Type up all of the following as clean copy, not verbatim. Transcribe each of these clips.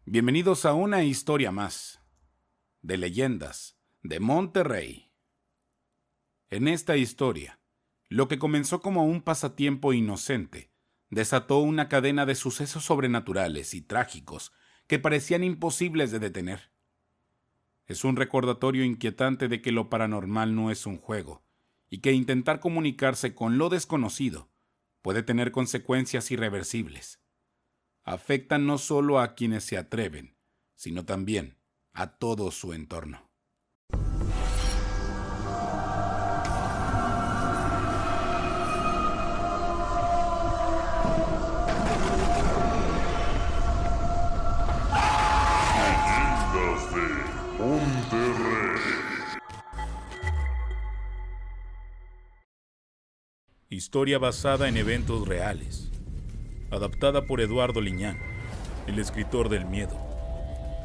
Bienvenidos a una historia más de leyendas de Monterrey. En esta historia, lo que comenzó como un pasatiempo inocente desató una cadena de sucesos sobrenaturales y trágicos que parecían imposibles de detener. Es un recordatorio inquietante de que lo paranormal no es un juego y que intentar comunicarse con lo desconocido puede tener consecuencias irreversibles. Afectan no solo a quienes se atreven, sino también a todo su entorno. Leyendas de Monterrey. Historia basada en eventos reales. Adaptada por Eduardo Liñán, el escritor del miedo.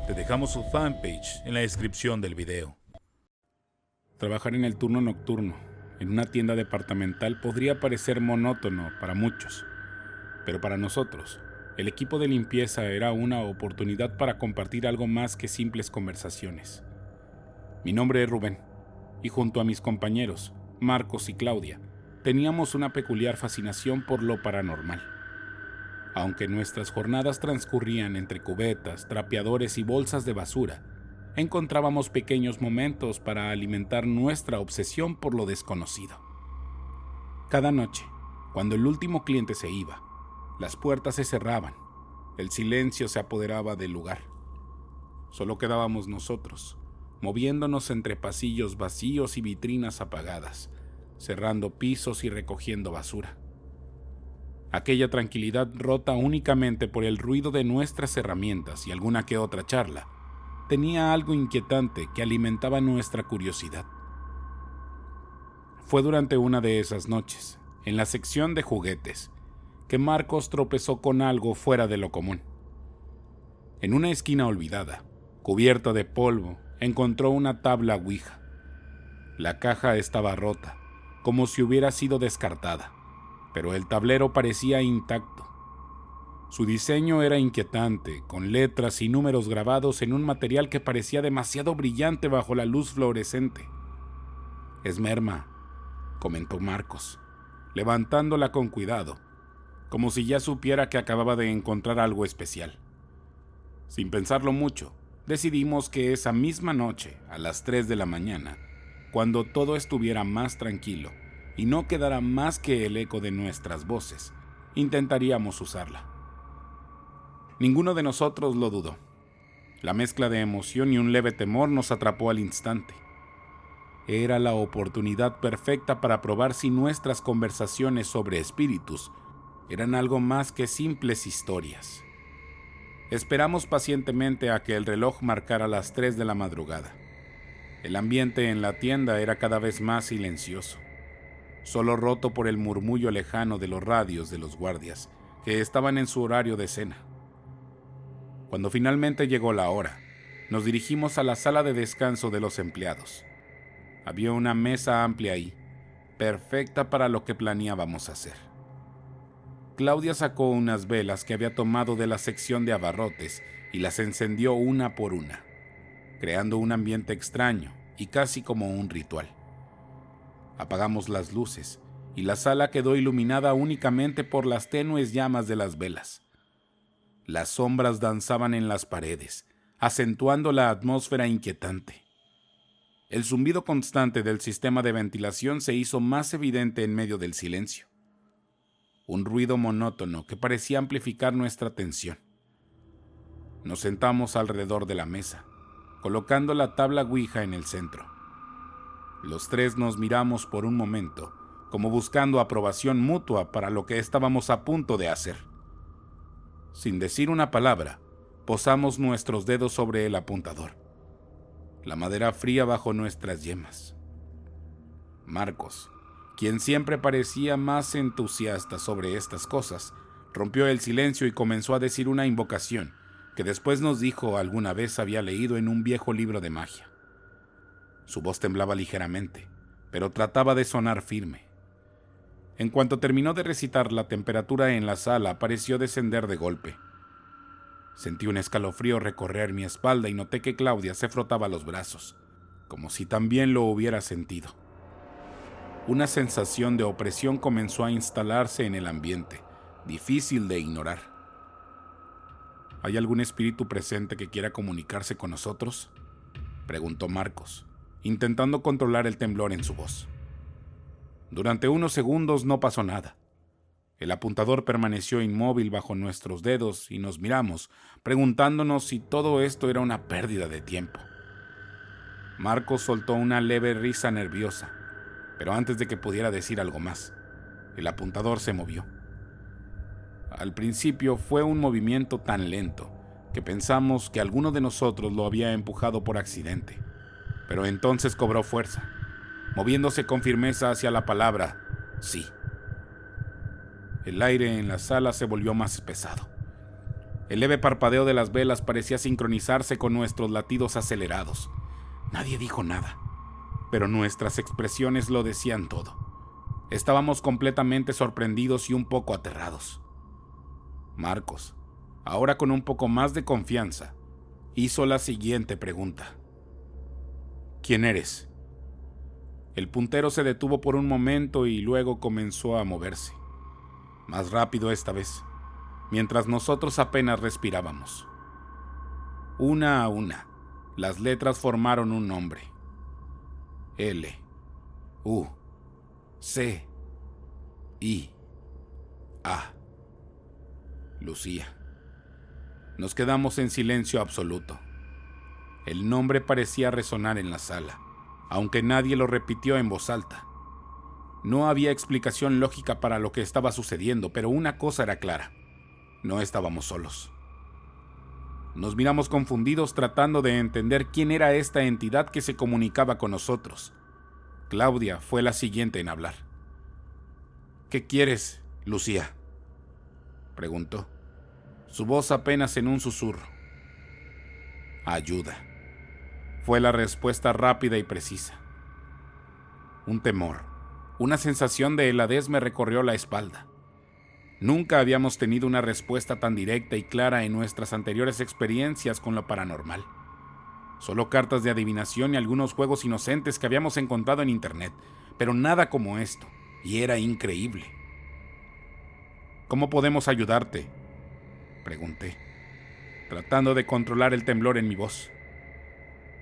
Te dejamos su fanpage en la descripción del video. Trabajar en el turno nocturno, en una tienda departamental, podría parecer monótono para muchos, pero para nosotros, el equipo de limpieza era una oportunidad para compartir algo más que simples conversaciones. Mi nombre es Rubén, y junto a mis compañeros, Marcos y Claudia, teníamos una peculiar fascinación por lo paranormal. Aunque nuestras jornadas transcurrían entre cubetas, trapeadores y bolsas de basura, encontrábamos pequeños momentos para alimentar nuestra obsesión por lo desconocido. Cada noche, cuando el último cliente se iba, las puertas se cerraban, el silencio se apoderaba del lugar. Solo quedábamos nosotros, moviéndonos entre pasillos vacíos y vitrinas apagadas, cerrando pisos y recogiendo basura. Aquella tranquilidad rota únicamente por el ruido de nuestras herramientas y alguna que otra charla, tenía algo inquietante que alimentaba nuestra curiosidad. Fue durante una de esas noches, en la sección de juguetes, que Marcos tropezó con algo fuera de lo común. En una esquina olvidada, cubierta de polvo, encontró una tabla Ouija. La caja estaba rota, como si hubiera sido descartada, pero el tablero parecía intacto. Su diseño era inquietante, con letras y números grabados en un material que parecía demasiado brillante bajo la luz fluorescente. «Es merma», comentó Marcos, levantándola con cuidado, como si ya supiera que acababa de encontrar algo especial. Sin pensarlo mucho, decidimos que esa misma noche, a las 3 de la mañana, cuando todo estuviera más tranquilo y no quedara más que el eco de nuestras voces, intentaríamos usarla. Ninguno de nosotros lo dudó. La mezcla de emoción y un leve temor nos atrapó al instante. Era la oportunidad perfecta para probar si nuestras conversaciones sobre espíritus eran algo más que simples historias. Esperamos pacientemente a que el reloj marcara las 3 de la madrugada. El ambiente en la tienda era cada vez más silencioso, solo roto por el murmullo lejano de los radios de los guardias, que estaban en su horario de cena. Cuando finalmente llegó la hora, nos dirigimos a la sala de descanso de los empleados. Había una mesa amplia ahí, perfecta para lo que planeábamos hacer. Claudia sacó unas velas que había tomado de la sección de abarrotes y las encendió una por una, creando un ambiente extraño y casi como un ritual. Apagamos las luces y la sala quedó iluminada únicamente por las tenues llamas de las velas. Las sombras danzaban en las paredes, acentuando la atmósfera inquietante. El zumbido constante del sistema de ventilación se hizo más evidente en medio del silencio. Un ruido monótono que parecía amplificar nuestra tensión. Nos sentamos alrededor de la mesa, colocando la tabla Ouija en el centro. Los tres nos miramos por un momento, como buscando aprobación mutua para lo que estábamos a punto de hacer. Sin decir una palabra, posamos nuestros dedos sobre el apuntador, la madera fría bajo nuestras yemas. Marcos, quien siempre parecía más entusiasta sobre estas cosas, rompió el silencio y comenzó a decir una invocación que después nos dijo alguna vez había leído en un viejo libro de magia. Su voz temblaba ligeramente, pero trataba de sonar firme. En cuanto terminó de recitar, la temperatura en la sala pareció descender de golpe. Sentí un escalofrío recorrer mi espalda y noté que Claudia se frotaba los brazos, como si también lo hubiera sentido. Una sensación de opresión comenzó a instalarse en el ambiente, difícil de ignorar. ¿Hay algún espíritu presente que quiera comunicarse con nosotros?, preguntó Marcos, intentando controlar el temblor en su voz. Durante unos segundos no pasó nada. El apuntador permaneció inmóvil bajo nuestros dedos y nos miramos, preguntándonos si todo esto era una pérdida de tiempo. Marcos soltó una leve risa nerviosa, pero antes de que pudiera decir algo más, el apuntador se movió. Al principio fue un movimiento tan lento que pensamos que alguno de nosotros lo había empujado por accidente, pero entonces cobró fuerza, moviéndose con firmeza hacia la palabra sí. El aire en la sala se volvió más pesado. El leve parpadeo de las velas parecía sincronizarse con nuestros latidos acelerados. Nadie dijo nada, pero nuestras expresiones lo decían todo. Estábamos completamente sorprendidos y un poco aterrados. Marcos, ahora con un poco más de confianza, hizo la siguiente pregunta. ¿Quién eres? El puntero se detuvo por un momento y luego comenzó a moverse. Más rápido esta vez, mientras nosotros apenas respirábamos. Una a una, las letras formaron un nombre. L, U, C, I, A. Lucía. Nos quedamos en silencio absoluto. El nombre parecía resonar en la sala, aunque nadie lo repitió en voz alta. No había explicación lógica para lo que estaba sucediendo, pero una cosa era clara: no estábamos solos. Nos miramos confundidos tratando de entender quién era esta entidad que se comunicaba con nosotros. Claudia fue la siguiente en hablar. ¿Qué quieres, Lucía?, preguntó, su voz apenas en un susurro. Ayuda, fue la respuesta rápida y precisa. Un temor, una sensación de heladez me recorrió la espalda. Nunca habíamos tenido una respuesta tan directa y clara en nuestras anteriores experiencias con lo paranormal. Solo cartas de adivinación y algunos juegos inocentes que habíamos encontrado en internet, pero nada como esto, y era increíble. ¿Cómo podemos ayudarte?, pregunté, tratando de controlar el temblor en mi voz.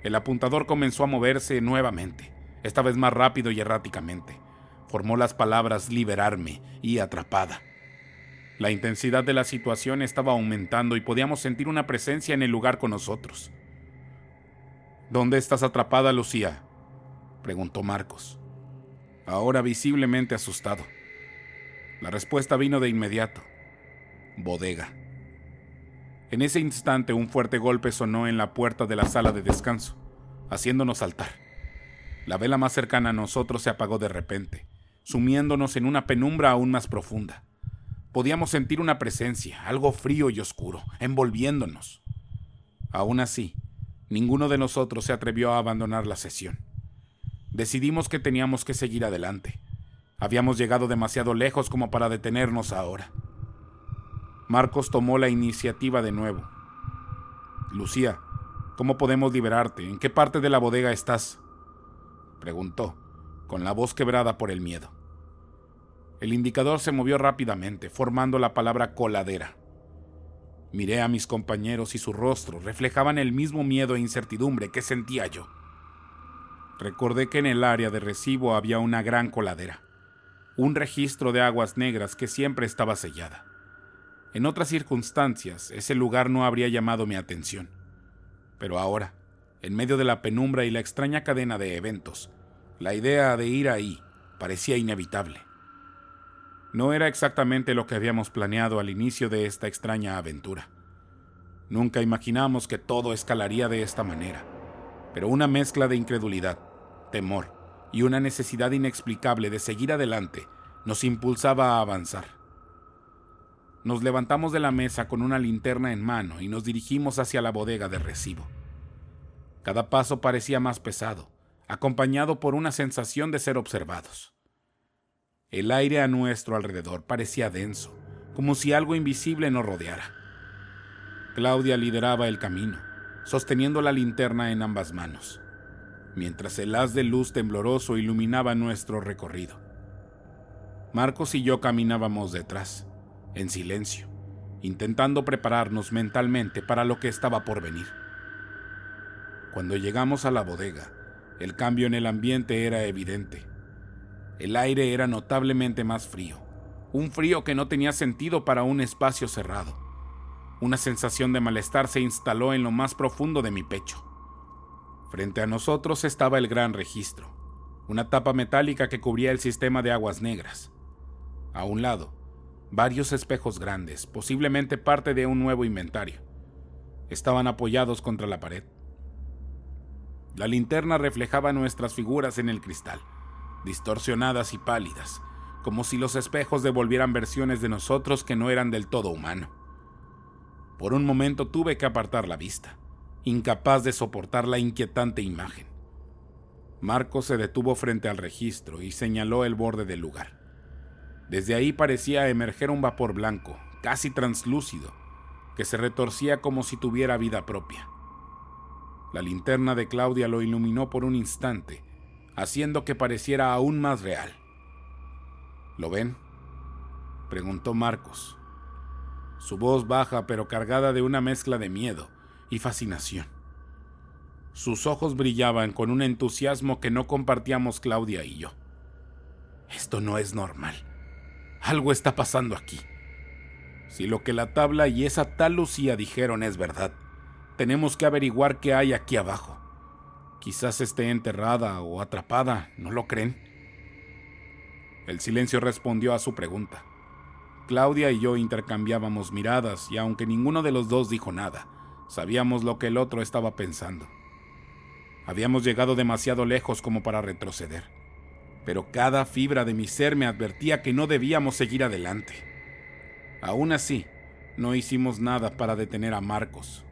El apuntador comenzó a moverse nuevamente, esta vez más rápido y erráticamente. Formó las palabras liberarme y atrapada. La intensidad de la situación estaba aumentando y podíamos sentir una presencia en el lugar con nosotros. ¿Dónde estás atrapada, Lucía?, preguntó Marcos, ahora visiblemente asustado. La respuesta vino de inmediato. Bodega. En ese instante un fuerte golpe sonó en la puerta de la sala de descanso, haciéndonos saltar. La vela más cercana a nosotros se apagó de repente, sumiéndonos en una penumbra aún más profunda. Podíamos sentir una presencia, algo frío y oscuro, envolviéndonos. Aún así, ninguno de nosotros se atrevió a abandonar la sesión. Decidimos que teníamos que seguir adelante. Habíamos llegado demasiado lejos como para detenernos ahora. Marcos tomó la iniciativa de nuevo. Lucía, ¿cómo podemos liberarte? ¿En qué parte de la bodega estás?, preguntó, con la voz quebrada por el miedo. El indicador se movió rápidamente, formando la palabra coladera. Miré a mis compañeros y sus rostros reflejaban el mismo miedo e incertidumbre que sentía yo. Recordé que en el área de Recibo había una gran coladera, un registro de aguas negras que siempre estaba sellada. En otras circunstancias, ese lugar no habría llamado mi atención. Pero ahora, en medio de la penumbra y la extraña cadena de eventos, la idea de ir ahí parecía inevitable. No era exactamente lo que habíamos planeado al inicio de esta extraña aventura. Nunca imaginamos que todo escalaría de esta manera, pero una mezcla de incredulidad, temor y una necesidad inexplicable de seguir adelante nos impulsaba a avanzar. Nos levantamos de la mesa con una linterna en mano y nos dirigimos hacia la bodega de Recibo. Cada paso parecía más pesado, acompañado por una sensación de ser observados. El aire a nuestro alrededor parecía denso, como si algo invisible nos rodeara. Claudia lideraba el camino, sosteniendo la linterna en ambas manos, mientras el haz de luz tembloroso iluminaba nuestro recorrido. Marcos y yo caminábamos detrás, en silencio, intentando prepararnos mentalmente para lo que estaba por venir. Cuando llegamos a la bodega, el cambio en el ambiente era evidente. El aire era notablemente más frío, un frío que no tenía sentido para un espacio cerrado. Una sensación de malestar se instaló en lo más profundo de mi pecho. Frente a nosotros estaba el gran registro, una tapa metálica que cubría el sistema de aguas negras. A un lado, varios espejos grandes, posiblemente parte de un nuevo inventario, estaban apoyados contra la pared. La linterna reflejaba nuestras figuras en el cristal, distorsionadas y pálidas, como si los espejos devolvieran versiones de nosotros que no eran del todo humano. Por un momento tuve que apartar la vista, incapaz de soportar la inquietante imagen. Marcos se detuvo frente al registro y señaló el borde del lugar. Desde ahí parecía emerger un vapor blanco, casi translúcido, que se retorcía como si tuviera vida propia. La linterna de Claudia lo iluminó por un instante, haciendo que pareciera aún más real. ¿Lo ven?, preguntó Marcos. Su voz baja pero cargada de una mezcla de miedo y fascinación. Sus ojos brillaban con un entusiasmo que no compartíamos Claudia y yo. Esto no es normal. Algo está pasando aquí. Si lo que la tabla y esa tal Lucía dijeron es verdad, tenemos que averiguar qué hay aquí abajo. Quizás esté enterrada o atrapada, ¿no lo creen? El silencio respondió a su pregunta. Claudia y yo intercambiábamos miradas y aunque ninguno de los dos dijo nada, sabíamos lo que el otro estaba pensando. Habíamos llegado demasiado lejos como para retroceder, pero cada fibra de mi ser me advertía que no debíamos seguir adelante. Aún así, no hicimos nada para detener a Marcos.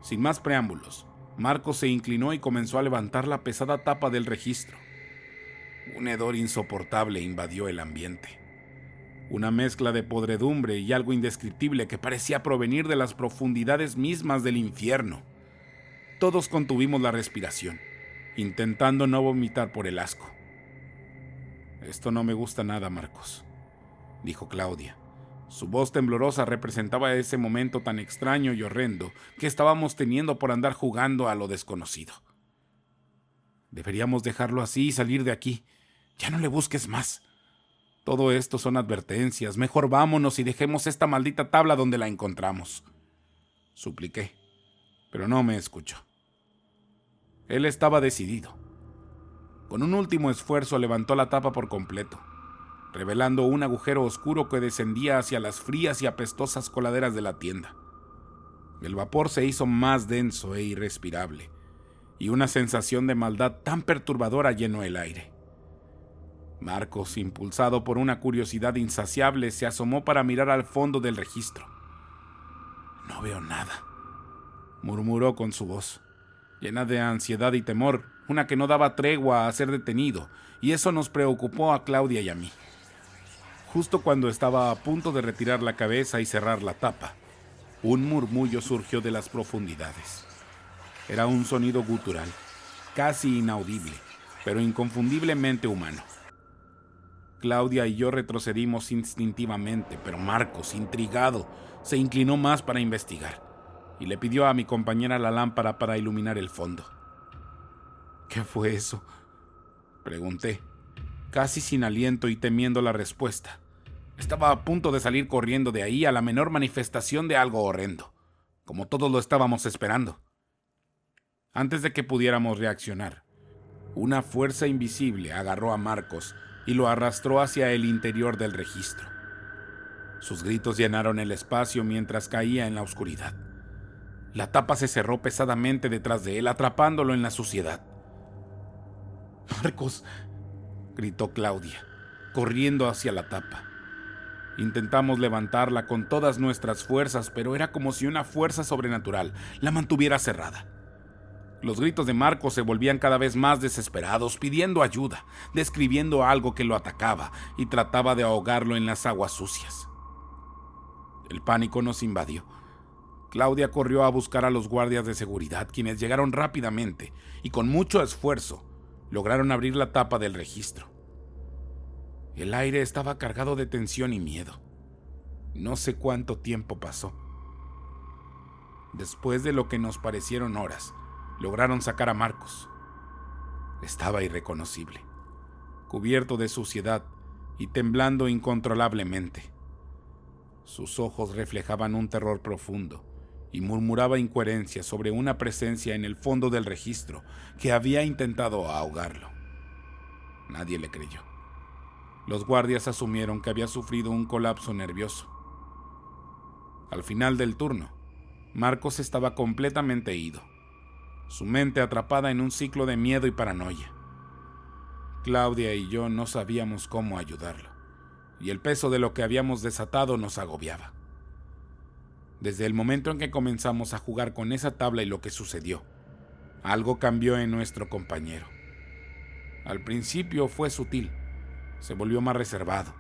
Sin más preámbulos, Marcos se inclinó y comenzó a levantar la pesada tapa del registro. Un hedor insoportable invadió el ambiente. Una mezcla de podredumbre y algo indescriptible que parecía provenir de las profundidades mismas del infierno. Todos contuvimos la respiración, intentando no vomitar por el asco. Esto no me gusta nada, Marcos, dijo Claudia. Su voz temblorosa representaba ese momento tan extraño y horrendo que estábamos teniendo por andar jugando a lo desconocido. Deberíamos dejarlo así y salir de aquí. Ya no le busques más. Todo esto son advertencias. Mejor vámonos y dejemos esta maldita tabla donde la encontramos. Supliqué, pero no me escuchó. Él estaba decidido. Con un último esfuerzo levantó la tapa por completo, revelando un agujero oscuro que descendía hacia las frías y apestosas coladeras de la tienda. El vapor se hizo más denso e irrespirable, y una sensación de maldad tan perturbadora llenó el aire. Marcos, impulsado por una curiosidad insaciable, se asomó para mirar al fondo del registro. «No veo nada», murmuró con su voz, llena de ansiedad y temor, una que no daba tregua a ser detenido, y eso nos preocupó a Claudia y a mí. Justo cuando estaba a punto de retirar la cabeza y cerrar la tapa, un murmullo surgió de las profundidades. Era un sonido gutural, casi inaudible, pero inconfundiblemente humano. Claudia y yo retrocedimos instintivamente, pero Marcos, intrigado, se inclinó más para investigar y le pidió a mi compañera la lámpara para iluminar el fondo. ¿Qué fue eso?, pregunté, casi sin aliento y temiendo la respuesta. Estaba a punto de salir corriendo de ahí a la menor manifestación de algo horrendo, como todos lo estábamos esperando. Antes de que pudiéramos reaccionar, una fuerza invisible agarró a Marcos y lo arrastró hacia el interior del registro. Sus gritos llenaron el espacio mientras caía en la oscuridad. La tapa se cerró pesadamente detrás de él, atrapándolo en la suciedad. «¡Marcos!», gritó Claudia, corriendo hacia la tapa. Intentamos levantarla con todas nuestras fuerzas, pero era como si una fuerza sobrenatural la mantuviera cerrada. Los gritos de Marcos se volvían cada vez más desesperados, pidiendo ayuda, describiendo algo que lo atacaba y trataba de ahogarlo en las aguas sucias. El pánico nos invadió. Claudia corrió a buscar a los guardias de seguridad, quienes llegaron rápidamente y con mucho esfuerzo lograron abrir la tapa del registro. El aire estaba cargado de tensión y miedo. No sé cuánto tiempo pasó. Después de lo que nos parecieron horas, lograron sacar a Marcos. Estaba irreconocible, cubierto de suciedad y temblando incontrolablemente. Sus ojos reflejaban un terror profundo y murmuraba incoherencias sobre una presencia en el fondo del registro que había intentado ahogarlo. Nadie le creyó. Los guardias asumieron que había sufrido un colapso nervioso. Al final del turno, Marcos estaba completamente ido, su mente atrapada en un ciclo de miedo y paranoia. Claudia y yo no sabíamos cómo ayudarlo, y el peso de lo que habíamos desatado nos agobiaba. Desde el momento en que comenzamos a jugar con esa tabla y lo que sucedió, algo cambió en nuestro compañero. Al principio fue sutil, se volvió más reservado.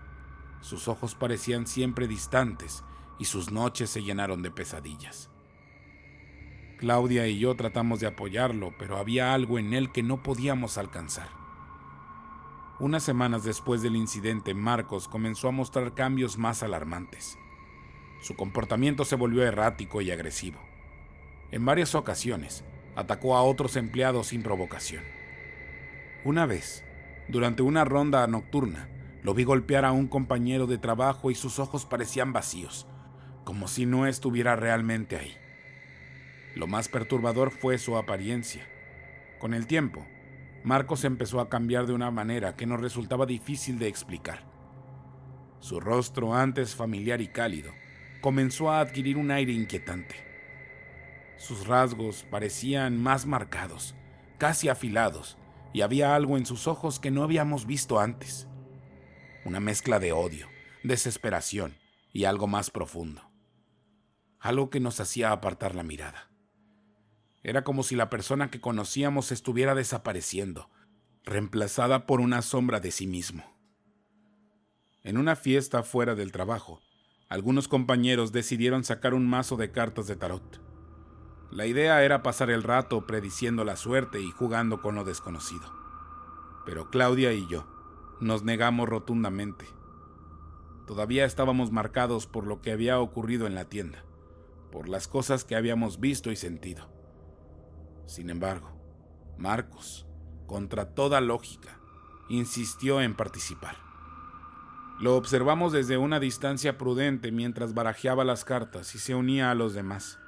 Sus ojos parecían siempre distantes y sus noches se llenaron de pesadillas. Claudia y yo tratamos de apoyarlo, pero había algo en él que no podíamos alcanzar. Unas semanas después del incidente, Marcos comenzó a mostrar cambios más alarmantes. Su comportamiento se volvió errático y agresivo. En varias ocasiones, atacó a otros empleados sin provocación. Una vez, durante una ronda nocturna, lo vi golpear a un compañero de trabajo y sus ojos parecían vacíos, como si no estuviera realmente ahí. Lo más perturbador fue su apariencia. Con el tiempo, Marcos empezó a cambiar de una manera que nos resultaba difícil de explicar. Su rostro, antes familiar y cálido, comenzó a adquirir un aire inquietante. Sus rasgos parecían más marcados, casi afilados, y había algo en sus ojos que no habíamos visto antes. Una mezcla de odio, desesperación y algo más profundo. Algo que nos hacía apartar la mirada. Era como si la persona que conocíamos estuviera desapareciendo, reemplazada por una sombra de sí mismo. En una fiesta fuera del trabajo, algunos compañeros decidieron sacar un mazo de cartas de tarot. La idea era pasar el rato prediciendo la suerte y jugando con lo desconocido. Pero Claudia y yo nos negamos rotundamente. Todavía estábamos marcados por lo que había ocurrido en la tienda, por las cosas que habíamos visto y sentido. Sin embargo, Marcos, contra toda lógica, insistió en participar. Lo observamos desde una distancia prudente mientras barajeaba las cartas y se unía a los demás.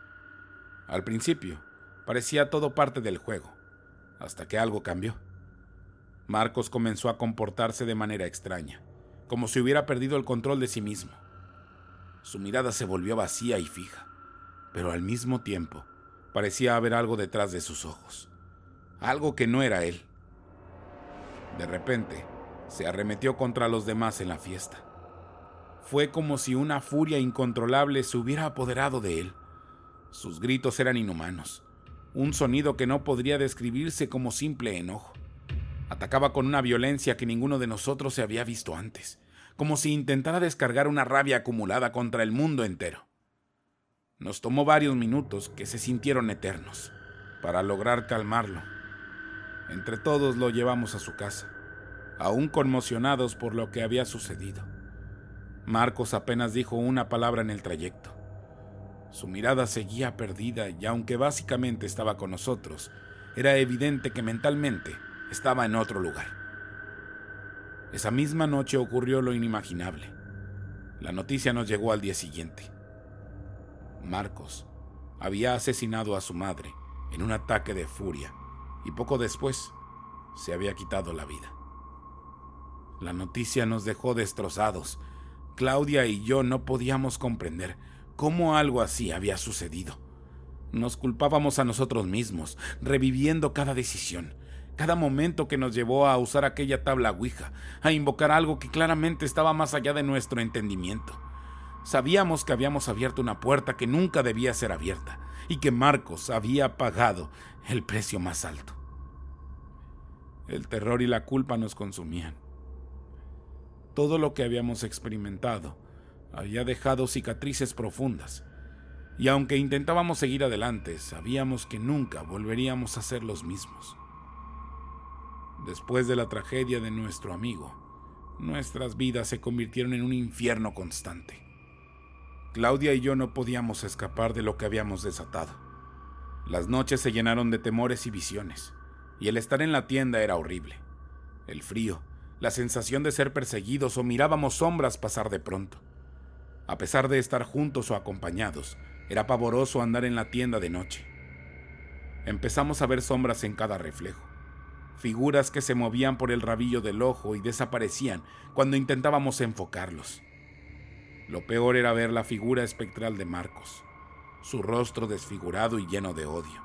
Al principio, parecía todo parte del juego, hasta que algo cambió. Marcos comenzó a comportarse de manera extraña, como si hubiera perdido el control de sí mismo. Su mirada se volvió vacía y fija, pero al mismo tiempo parecía haber algo detrás de sus ojos, algo que no era él. De repente, se arremetió contra los demás en la fiesta. Fue como si una furia incontrolable se hubiera apoderado de él. Sus gritos eran inhumanos, un sonido que no podría describirse como simple enojo. Atacaba con una violencia que ninguno de nosotros se había visto antes, como si intentara descargar una rabia acumulada contra el mundo entero. Nos tomó varios minutos, que se sintieron eternos, para lograr calmarlo. Entre todos lo llevamos a su casa, aún conmocionados por lo que había sucedido. Marcos apenas dijo una palabra en el trayecto. Su mirada seguía perdida y aunque básicamente estaba con nosotros, era evidente que mentalmente estaba en otro lugar. Esa misma noche ocurrió lo inimaginable. La noticia nos llegó al día siguiente. Marcos había asesinado a su madre en un ataque de furia y poco después se había quitado la vida. La noticia nos dejó destrozados. Claudia y yo no podíamos comprender cómo algo así había sucedido. Nos culpábamos a nosotros mismos, reviviendo cada decisión, cada momento que nos llevó a usar aquella tabla Ouija, a invocar algo que claramente estaba más allá de nuestro entendimiento. Sabíamos que habíamos abierto una puerta que nunca debía ser abierta y que Marcos había pagado el precio más alto. El terror y la culpa nos consumían. Todo lo que habíamos experimentado había dejado cicatrices profundas y aunque intentábamos seguir adelante, sabíamos que nunca volveríamos a ser los mismos. Después de la tragedia de nuestro amigo, nuestras vidas se convirtieron en un infierno constante. Claudia y yo no podíamos escapar de lo que habíamos desatado. Las noches se llenaron de temores y visiones, y el estar en la tienda era horrible. El frío, la sensación de ser perseguidos o mirábamos sombras pasar de pronto. A pesar de estar juntos o acompañados, era pavoroso andar en la tienda de noche. Empezamos a ver sombras en cada reflejo, figuras que se movían por el rabillo del ojo y desaparecían cuando intentábamos enfocarlos. Lo peor era ver la figura espectral de Marcos, su rostro desfigurado y lleno de odio,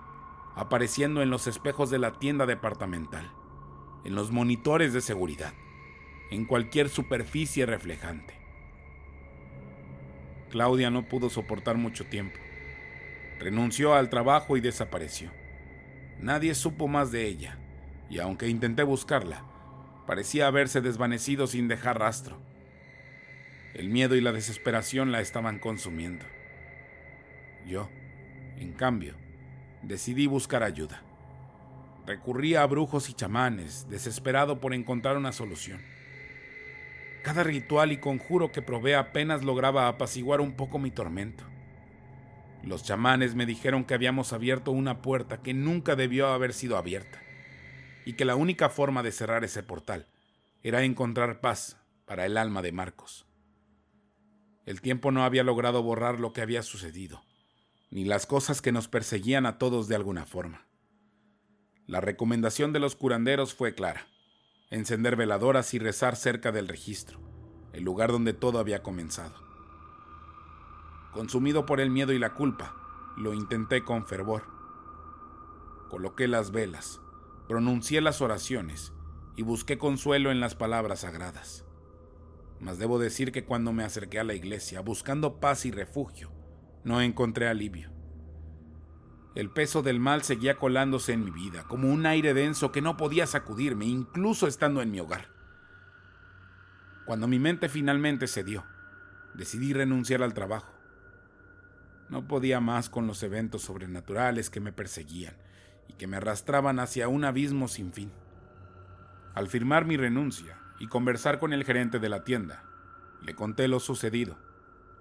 apareciendo en los espejos de la tienda departamental, en los monitores de seguridad, en cualquier superficie reflejante. Claudia no pudo soportar mucho tiempo. Renunció al trabajo y desapareció. Nadie supo más de ella, y aunque intenté buscarla, parecía haberse desvanecido sin dejar rastro. El miedo y la desesperación la estaban consumiendo. Yo, en cambio, decidí buscar ayuda. Recurrí a brujos y chamanes, desesperado por encontrar una solución. Cada ritual y conjuro que probé apenas lograba apaciguar un poco mi tormento. Los chamanes me dijeron que habíamos abierto una puerta que nunca debió haber sido abierta, y que la única forma de cerrar ese portal era encontrar paz para el alma de Marcos. El tiempo no había logrado borrar lo que había sucedido, ni las cosas que nos perseguían a todos de alguna forma. La recomendación de los curanderos fue clara: encender veladoras y rezar cerca del registro, el lugar donde todo había comenzado. Consumido por el miedo y la culpa, lo intenté con fervor. Coloqué las velas, pronuncié las oraciones y busqué consuelo en las palabras sagradas. Mas debo decir que cuando me acerqué a la iglesia buscando paz y refugio, no encontré alivio. El peso del mal seguía colándose en mi vida, como un aire denso que no podía sacudirme, incluso estando en mi hogar. Cuando mi mente finalmente cedió, decidí renunciar al trabajo. No podía más con los eventos sobrenaturales que me perseguían y que me arrastraban hacia un abismo sin fin. Al firmar mi renuncia y conversar con el gerente de la tienda, le conté lo sucedido,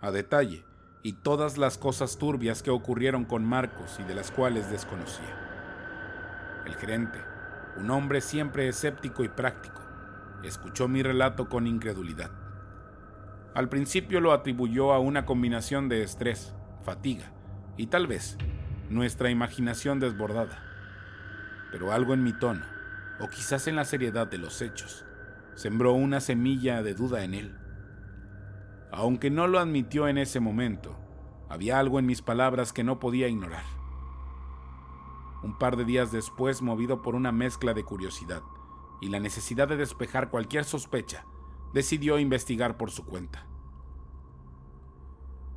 a detalle, y todas las cosas turbias que ocurrieron con Marcos y de las cuales desconocía. El gerente, un hombre siempre escéptico y práctico, escuchó mi relato con incredulidad. Al principio lo atribuyó a una combinación de estrés, fatiga y tal vez nuestra imaginación desbordada. Pero algo en mi tono, o quizás en la seriedad de los hechos, sembró una semilla de duda en él. Aunque no lo admitió en ese momento, había algo en mis palabras que no podía ignorar. Un par de días después, movido por una mezcla de curiosidad y la necesidad de despejar cualquier sospecha, decidió investigar por su cuenta.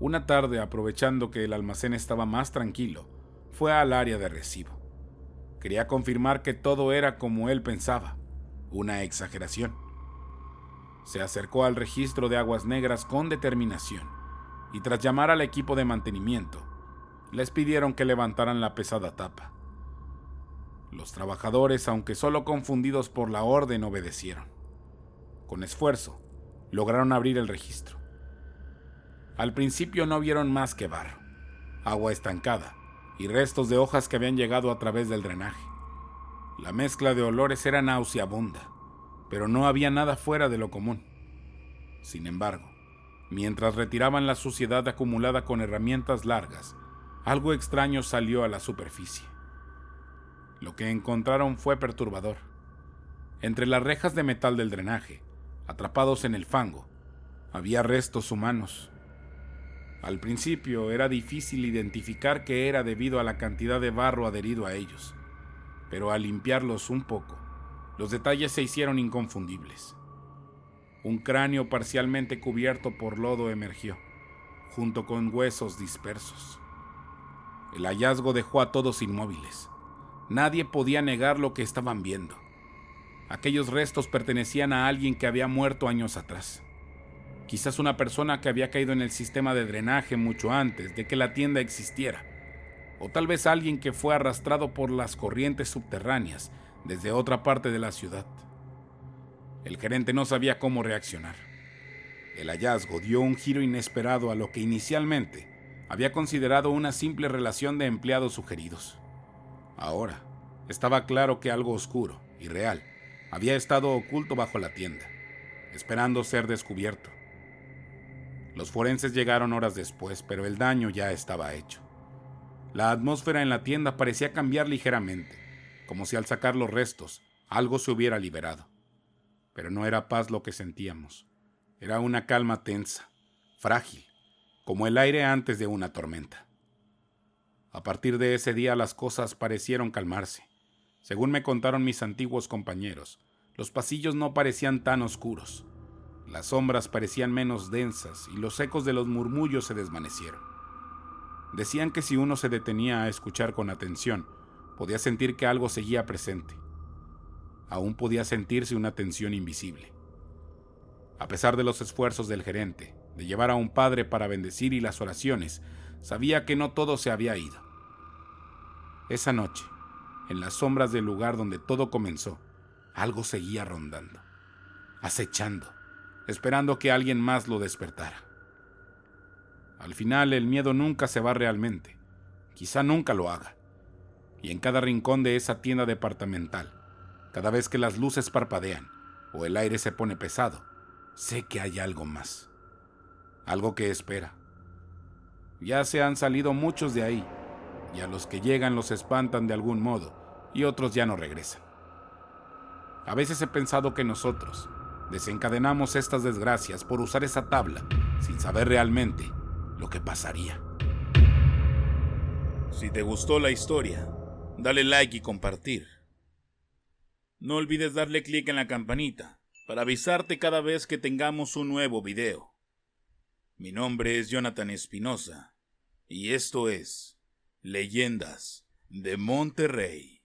Una tarde, aprovechando que el almacén estaba más tranquilo, fue al área de recibo. Quería confirmar que todo era como él pensaba, una exageración. Se acercó al registro de aguas negras con determinación y tras llamar al equipo de mantenimiento, les pidieron que levantaran la pesada tapa. Los trabajadores, aunque solo confundidos por la orden, obedecieron. Con esfuerzo, lograron abrir el registro. Al principio no vieron más que barro, agua estancada y restos de hojas que habían llegado a través del drenaje. La mezcla de olores era nauseabunda, pero no había nada fuera de lo común. Sin embargo, mientras retiraban la suciedad acumulada con herramientas largas, algo extraño salió a la superficie. Lo que encontraron fue perturbador. Entre las rejas de metal del drenaje, atrapados en el fango, había restos humanos. Al principio era difícil identificar qué era debido a la cantidad de barro adherido a ellos, pero al limpiarlos un poco, los detalles se hicieron inconfundibles. Un cráneo parcialmente cubierto por lodo emergió, junto con huesos dispersos. El hallazgo dejó a todos inmóviles. Nadie podía negar lo que estaban viendo. Aquellos restos pertenecían a alguien que había muerto años atrás. Quizás una persona que había caído en el sistema de drenaje mucho antes de que la tienda existiera. O tal vez alguien que fue arrastrado por las corrientes subterráneas desde otra parte de la ciudad. El gerente no sabía cómo reaccionar. El hallazgo dio un giro inesperado a lo que inicialmente había considerado una simple relación de empleados sugeridos. Ahora, estaba claro que algo oscuro y real había estado oculto bajo la tienda, esperando ser descubierto. Los forenses llegaron horas después, pero el daño ya estaba hecho. La atmósfera en la tienda parecía cambiar ligeramente, como si al sacar los restos, algo se hubiera liberado. Pero no era paz lo que sentíamos. Era una calma tensa, frágil, como el aire antes de una tormenta. A partir de ese día las cosas parecieron calmarse. Según me contaron mis antiguos compañeros, los pasillos no parecían tan oscuros. Las sombras parecían menos densas y los ecos de los murmullos se desvanecieron. Decían que si uno se detenía a escuchar con atención, podía sentir que algo seguía presente. Aún podía sentirse una tensión invisible. A pesar de los esfuerzos del gerente, de llevar a un padre para bendecir y las oraciones, sabía que no todo se había ido. Esa noche, en las sombras del lugar donde todo comenzó, algo seguía rondando, acechando, esperando que alguien más lo despertara. Al final, el miedo nunca se va realmente, quizá nunca lo haga. Y en cada rincón de esa tienda departamental, cada vez que las luces parpadean o el aire se pone pesado, sé que hay algo más, algo que espera. Ya se han salido muchos de ahí, y a los que llegan los espantan de algún modo, y otros ya no regresan. A veces he pensado que nosotros desencadenamos estas desgracias por usar esa tabla, sin saber realmente lo que pasaría. Si te gustó la historia, dale like y compartir. No olvides darle clic en la campanita para avisarte cada vez que tengamos un nuevo video. Mi nombre es Jonathan Espinosa y esto es Leyendas de Monterrey.